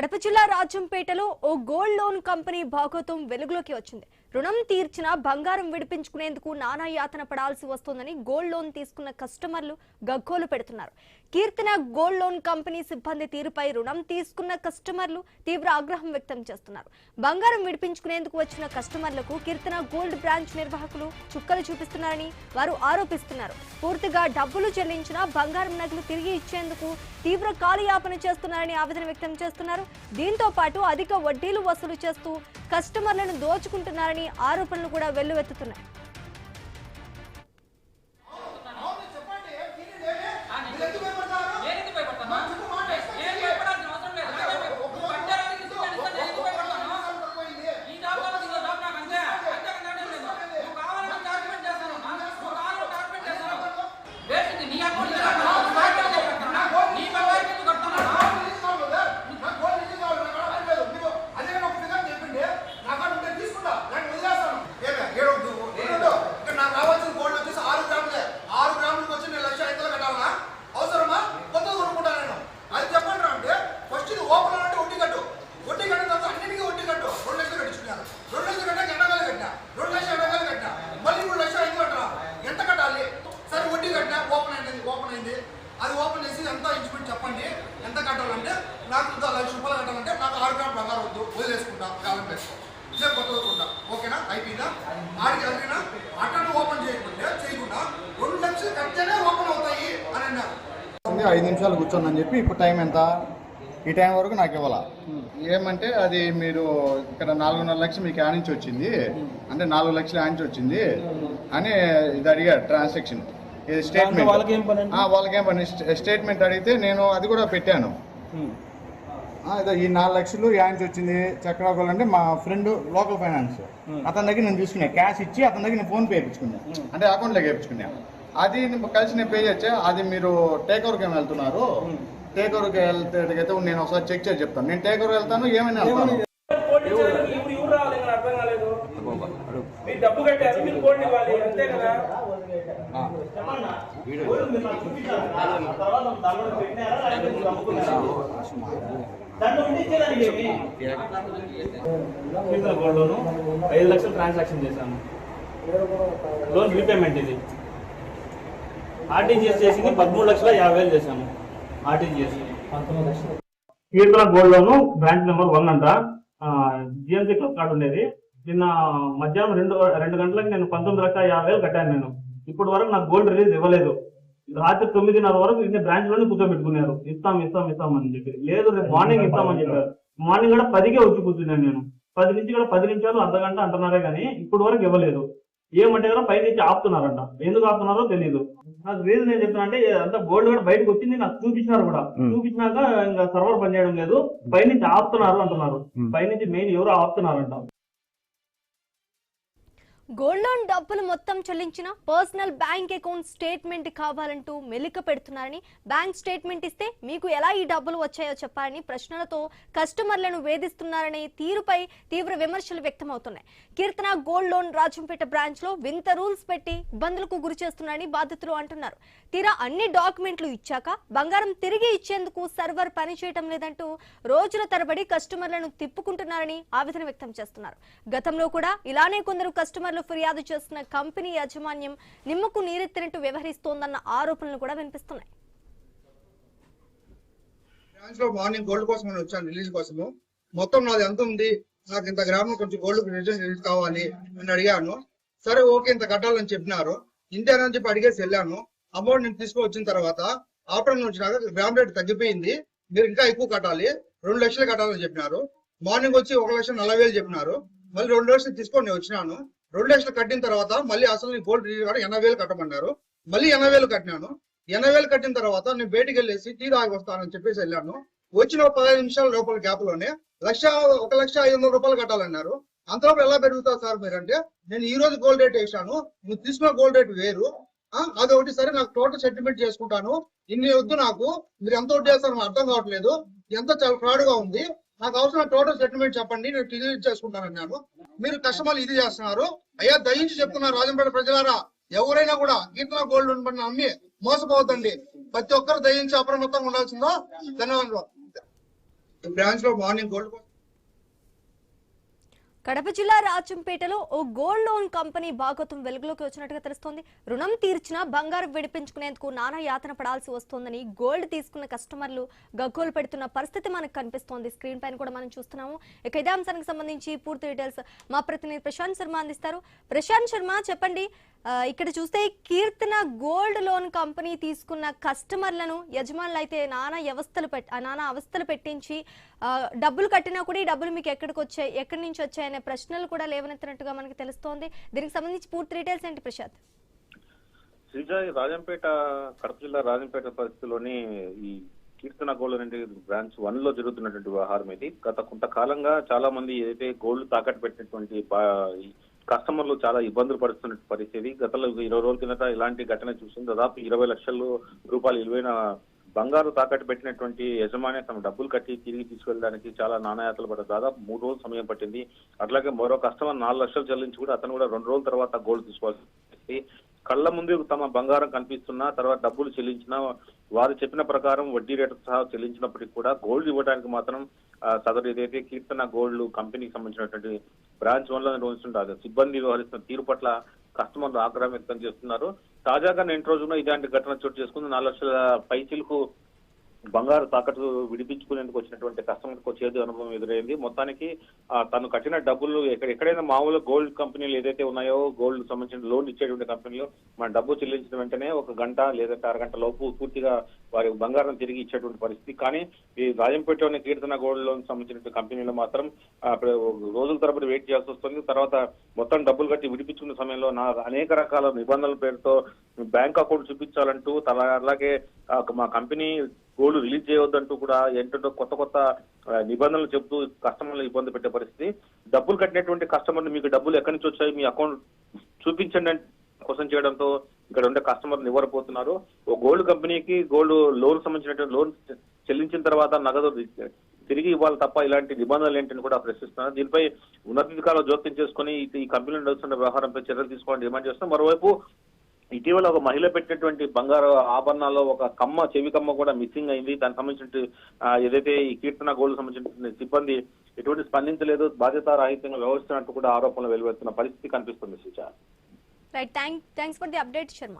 కడప జిల్లా రాజంపేటలో ఓ gold loan company భాగోతం వెలుగులోకి వచ్చింది. రుణం తీర్చిన బంగారం విడిపించుకునేందుకు నానా యాతన పడాల్సి వస్తోందని గోల్డ్ లోన్ తీసుకున్న కస్టమర్లు గగ్గోలు పెడుతున్నారు. కీర్తన గోల్డ్ లోన్ కంపెనీ సిబ్బంది తీరుపై రుణం తీసుకున్న కస్టమర్లు తీవ్ర ఆగ్రహం వ్యక్తం చేస్తున్నారు. బంగారం విడిపించుకునేందుకు వచ్చిన కస్టమర్లకు కీర్తన గోల్డ్ బ్రాంచ్ నిర్వాహకులు చుక్కలు చూపిస్తున్నారని వారు ఆరోపిస్తున్నారు. పూర్తిగా డబ్బులు చెల్లించిన బంగారం నగలు తిరిగి ఇచ్చేందుకు తీవ్ర కాలయాపన చేస్తున్నారని ఆవేదన వ్యక్తం చేస్తున్నారు. దీంతో పాటు అధిక వడ్డీలు వసూలు చేస్తూ కస్టమర్లను దోచుకుంటున్నారని ఆరోపణలు కూడా వెల్లువెత్తుతున్నాయి. అది ఓపెన్ చేసి ఎంత ఇన్స్పెక్ట్ చెప్పండి, ఎంత కట్టాలంటే నాకు ఇంకా ₹1,00,000 కట్టాలంటే నాకు 6 గ్రాముల బంగారం వద్దు, వదిలేసుకుంటా, కాలం పెట్టుకో, ఇదే కొత్త వదుకుంటా, ఓకేనా, అయిపోయిందా, ఆడికి అడిగినా అటెండ్ ఓపెన్ చేయకుండా 2 లక్షలు కట్టేనే ఓపెన్ అవుతాయి అని అన్నారు. 5 నిమిషాలు కూర్చోందని చెప్పి ఇప్పుడు టైం ఎంత, ఈ టైం వరకు నాకు ఇవ్వాలా. ఏమంటే అది మీరు ఇక్కడ 4.5 లక్షలు మీకు ఆనించి వచ్చింది అంటే 4 లక్షలు ఆనించి వచ్చింది అని ఇది అడిగారు. ట్రాన్సాక్షన్ స్టేట్మెంట్ వాళ్ళకేం పని స్టేట్మెంట్ అడిగితే నేను అది కూడా పెట్టాను. ఈ 4 లక్షలు ఆనించి వచ్చింది చక్రాగోల్ అంటే మా ఫ్రెండ్ లోకల్ ఫైనాన్స్ అతని దగ్గర నేను తీసుకున్నా, క్యాష్ ఇచ్చి అతని దగ్గర నేను ఫోన్ పే వేయించుకున్నా, అంటే అకౌంట్లోకి వేయించుకున్నా. అది కలిసి నేను పే చేయొచ్చా, అది మీరు టేక్ ఓవర్కి ఏమి వెళ్తున్నారు, టేక్ ఓవర్కి వెళ్తే నేను ఒకసారి చెక్ చేసి చెప్తాను. నేను టేక్ ఓవర్ వెళ్తాను, ఏమైనా వెళ్తాను. డబ్బు కట్టారు, మీరు కోడ్ ఇవ్వాలి, అంతే కదా. గోల్డ్ లోన్ 5 లక్షలు ట్రాన్సాక్షన్ చేశాను, లోన్ రీపేమెంట్ ఇది. ఆర్టీజీఎస్ చేసింది 13,50,000 చేశాము. ఆర్టీజీఎస్ కీర్తన గోల్డ్ లోన్ బ్రాంచ్ నెంబర్ 1 అంట, జిఎంసీ క్లబ్ కార్డు ఉండేది. నిన్న మధ్యాహ్నం 2 గంటలకు నేను 19,50,000 కట్టాను. నేను ఇప్పటి వరకు నాకు గోల్డ్ రిలీజ్ ఇవ్వలేదు. రాత్రి 9:30 వరకు ఇన్ని బ్రాంచ్ లోనే కూర్చోబెట్టుకున్నారు, ఇస్తాం అని చెప్పి. లేదు రేపు మార్నింగ్ ఇస్తామని చెప్పారు. మార్నింగ్ కూడా 10కే వచ్చి కూర్చున్నాను నేను. 10 నుంచి కూడా 10 నిమిషాలు అర్ధగంట అంటున్నారే కానీ ఇప్పటి వరకు ఇవ్వలేదు. ఏమంటే కదా పై నుంచి ఆపుతున్నారంట, ఎందుకు ఆపుతున్నారో తెలియదు. నాకు రీజన్ ఏం చెప్తున్నా అంటే అంత గోల్డ్ కూడా బయటకు వచ్చింది, నాకు చూపించినారు కూడా. చూపించినాక ఇంకా సర్వర్ పనిచేయడం లేదు, పై నుంచి ఆపుతున్నారు అంటున్నారు. పై నుంచి మెయిన్ ఎవరు ఆపుతున్నారంట. గోల్డ్ లోన్ డబ్బులు మొత్తం చెల్లించిన పర్సనల్ బ్యాంక్ అకౌంట్ స్టేట్మెంట్ కావాలంటూ మెలిక పెడుతున్నారని, బ్యాంక్ స్టేట్మెంట్ ఇస్తే మీకు ఎలా ఈ డబ్బులు వచ్చాయో చెప్పాలని ప్రశ్నలతో కస్టమర్లను వేధిస్తున్నారనే తీరుపై తీవ్ర విమర్శలు వ్యక్తమవుతున్నాయి. కీర్తన గోల్డ్ లోన్ రాజంపేట బ్రాంచ్ లో వింత రూల్స్ పెట్టి ఇబ్బందులకు గురి చేస్తున్నారని బాధితులు అంటున్నారు. తీరా అన్ని డాక్యుమెంట్లు ఇచ్చాక బంగారం తిరిగి ఇచ్చేందుకు సర్వర్ పనిచేయటం లేదంటూ రోజుల తరబడి కస్టమర్లను తిప్పుకుంటున్నారని ఆవేదన వ్యక్తం చేస్తున్నారు. గతంలో కూడా ఇలానే కొందరు కస్టమర్లు ఫిర్యాదు చేస్తున్న కంపెనీ యాజమాన్యం నిమ్మకు నీరెత్తినట్టు వ్యవహరిస్తోందన్న ఆరోపణలు కూడా వినిపిస్తున్నాయి. బ్రాంచ్ లో మార్నింగ్ గోల్డ్ కోసం నేను వచ్చాను, రిలీజ్ కోసము. మొత్తం నాది ఎంత ఉంది, నాకు ఇంత గ్రామం కొంచెం గోల్డ్ రిలీజ్ కావాలి అని అడిగాను. సరే ఓకే ఇంత కట్టాలని చెప్పినారు. ఇంతేనని చెప్పి అడిగేసి వెళ్ళాను. అమౌంట్ నేను తీసుకువచ్చిన తర్వాత ఆఫ్టర్నూన్ వచ్చినాక గ్రామ్ రేట్ తగ్గిపోయింది, మీరు ఇంకా ఎక్కువ కట్టాలి, 2 లక్షలు కట్టాలని చెప్పినారు. మార్నింగ్ వచ్చి 1,40,000 చెప్పినారు. మళ్ళీ 2 లక్షలు తీసుకొని నేను వచ్చినాను. 2 లక్షలు కట్టిన తర్వాత మళ్ళీ అసలు గోల్డ్ రిలీజ్ కూడా 80,000 కట్టమన్నారు. మళ్ళీ 80,000 కట్టినాను. 80,000 కట్టిన తర్వాత నేను బయటికి వెళ్ళేసి టీ తాగి వస్తానని చెప్పేసి వెళ్ళాను. వచ్చిన 15 నిమిషాల లోపల గ్యాప్ లోనే ₹1,05,000 కట్టాలన్నారు. అంతలోపు ఎలా పెరుగుతుంది సార్ మీరంటే, నేను ఈ రోజు గోల్డ్ రేట్ వేసాను, నువ్వు తీసుకున్న గోల్డ్ రేట్ వేరు, అదొకటి. సరే నాకు టోటల్ సెటిల్మెంట్ చేసుకుంటాను, ఇన్ని వద్దు, నాకు మీరు ఎంత వడ్డీ చేస్తారో అర్థం కావట్లేదు, ఎంత చాలా ఫ్రాడ్ గా ఉంది, నాకు అవసరం టోటల్ సెటిల్మెంట్ చెప్పండి, నేను క్లియర్ చేసుకుంటానన్నాను. మీరు కస్టమర్లు ఇది చేస్తున్నారు. అయ్యా దయించి చెప్తున్నారు రాజంపేట ప్రజలారా, ఎవరైనా కూడా కీర్తన గోల్డ్ లోన్ అమ్మి మోసపోవద్దండి. ప్రతి ఒక్కరు దయించి అప్రమత్తంగా ఉండాల్సిందో. ధన్యవాదాలు. బ్రాంచ్ లో మార్నింగ్ గోల్డ్ కడప జిల్లా రాజంపేటలో ఓ గోల్డ్ లోన్ కంపెనీ భాగోతం వెలుగులోకి వచ్చినట్టుగా తెలుస్తోంది. రుణం తీర్చినా బంగారం విడిపించుకునేందుకు నానా యాతన పడాల్సి వస్తోందని గోల్డ్ తీసుకున్న కస్టమర్లు గగ్గోలు పెడుతున్న పరిస్థితి మనకు కనిపిస్తోంది. స్క్రీన్ పైన కూడా మనం చూస్తున్నాము. ఇక ఇదే అంశానికి సంబంధించి పూర్తి డీటెయిల్స్ మా ప్రతినిధి ప్రశాంత్ శర్మ అందిస్తారు. ప్రశాంత్ శర్మ, చెప్పండి, ఇక్కడ చూస్తే కీర్తన గోల్డ్ లోన్ కంపెనీ తీసుకున్న కస్టమర్లను యజమానులు అయితే నానా అవస్థలు పెట్టించి డబ్బులు కట్టినా కూడా ఈ డబ్బులు మీకు ఎక్కడి నుంచి వచ్చాయనే ప్రశ్నలు కూడా లేవనెత్తినట్టుగా మనకి తెలుస్తోంది. దీనికి సంబంధించి పూర్తి డీటెయిల్స్ ఏంటి ప్రశాంత్? శ్రీజాయ్, రాజంపేట, కడప జిల్లా రాజంపేట పరిస్థితిలోని ఈ కీర్తన గోల్డ్ అనేది బ్రాంచ్ 1 లో జరుగుతున్నటువంటి వ్యవహారం ఇది. గత కొంతకాలంగా చాలా మంది ఏదైతే గోల్డ్ తాకట్టు పెట్టినటువంటి కస్టమర్లు చాలా ఇబ్బందులు పడుతున్న పరిస్థితి. గతంలో 20 రోజుల కిందట ఇలాంటి ఘటన చూసింది. దాదాపు 20 లక్షల రూపాయలు విలువైన బంగారు తాకట్టు పెట్టినటువంటి యజమాని తమ డబ్బులు కట్టి తిరిగి తీసుకెళ్ళడానికి చాలా నానాయాతలు పడ్డారు. దాదాపు 3 రోజులు సమయం పట్టింది. అట్లాగే మరో కస్టమర్ 4 లక్షలు చెల్లించి కూడా అతను కూడా 2 రోజుల తర్వాత గోల్డ్ తీసుకోవాల్సి కళ్ళ ముందు తమ బంగారం కనిపిస్తున్నా తర్వాత డబ్బులు చెల్లించినా వారు చెప్పిన ప్రకారం వడ్డీ రేటు సహా చెల్లించినప్పటికీ కూడా గోల్డ్ ఇవ్వడానికి మాత్రం సదరు ఏదైతే కీర్తన గోల్డ్ కంపెనీకి సంబంధించినటువంటి బ్రాంచ్ 1 లో నిర్వహిస్తుంటారు సిబ్బంది వ్యవహరిస్తున్న తీరు పట్ల కస్టమర్లు ఆగ్రహం వ్యక్తం చేస్తున్నారు. తాజాగా నిన్న రోజున ఇలాంటి ఘటన చోటు చేసుకుంది. 4 లక్షల పైచిలకు బంగారు తాకట్టు విడిపించుకునేందుకు వచ్చినటువంటి కస్టమర్కు చేదు అనుభవం ఎదురైంది. మొత్తానికి తను కట్టిన డబ్బులు ఎక్కడైనా మామూలు గోల్డ్ కంపెనీలు ఏదైతే ఉన్నాయో గోల్డ్ సంబంధించిన లోన్ ఇచ్చేటువంటి కంపెనీలు మన డబ్బు చెల్లించిన వెంటనే 1 గంట లేదంటే అరగంట లోపు పూర్తిగా వారి బంగారం తిరిగి ఇచ్చేటువంటి పరిస్థితి. కానీ ఈ రాజంపేటలోని కీర్తన గోల్డ్ లోన్ సంబంధించిన కంపెనీలు మాత్రం రోజుల తరబడి వెయిట్ చేయాల్సి వస్తుంది. తర్వాత మొత్తం డబ్బులు కట్టి విడిపించుకున్న సమయంలో అనేక రకాల నిబంధనల పేరుతో బ్యాంక్ అకౌంట్ చూపించాలంటూ అలాగే మా కంపెనీ గోల్డ్ రిలీజ్ చేయవద్దంటూ కూడా ఏంటంటే కొత్త నిబంధనలు చెబుతూ కస్టమర్లు ఇబ్బంది పెట్టే పరిస్థితి. డబ్బులు కట్టినటువంటి కస్టమర్లు మీకు డబ్బులు ఎక్కడి నుంచి వచ్చాయి, మీ అకౌంట్ చూపించండి అంటే క్వశ్చన్ చేయడంతో ఇక్కడ ఉండే కస్టమర్లు నివ్వరపోతున్నారు. ఓ గోల్డ్ కంపెనీకి గోల్డ్ లోన్ సంబంధించినటువంటి లోన్ చెల్లించిన తర్వాత నగదు తిరిగి ఇవ్వాలి తప్ప ఇలాంటి నిబంధనలు ఏంటని కూడా ప్రశ్నిస్తున్నారు. దీనిపై ఉన్నతాధికారులు జోక్యం చేసుకుని ఈ కంపెనీలు నడుస్తున్న వ్యవహారంపై చర్యలు తీసుకోవాలని డిమాండ్ చేస్తున్నారు. మరోవైపు ఇటీవల ఒక మహిళ పెట్టినటువంటి బంగారు ఆభరణాల్లో ఒక చెవి కమ్మ కూడా మిస్సింగ్ అయింది. దానికి సంబంధించిన ఏదైతే ఈ కీర్తన గోల్డ్ సంబంధించిన సిబ్బంది ఎటువంటి స్పందించలేదు, బాధ్యతారాహిత్యంగా వ్యవహరిస్తున్నట్టు కూడా ఆరోపణలు వెలువెత్తున్న పరిస్థితి కనిపిస్తుంది. Sreeja, right, thanks for the update Sharma.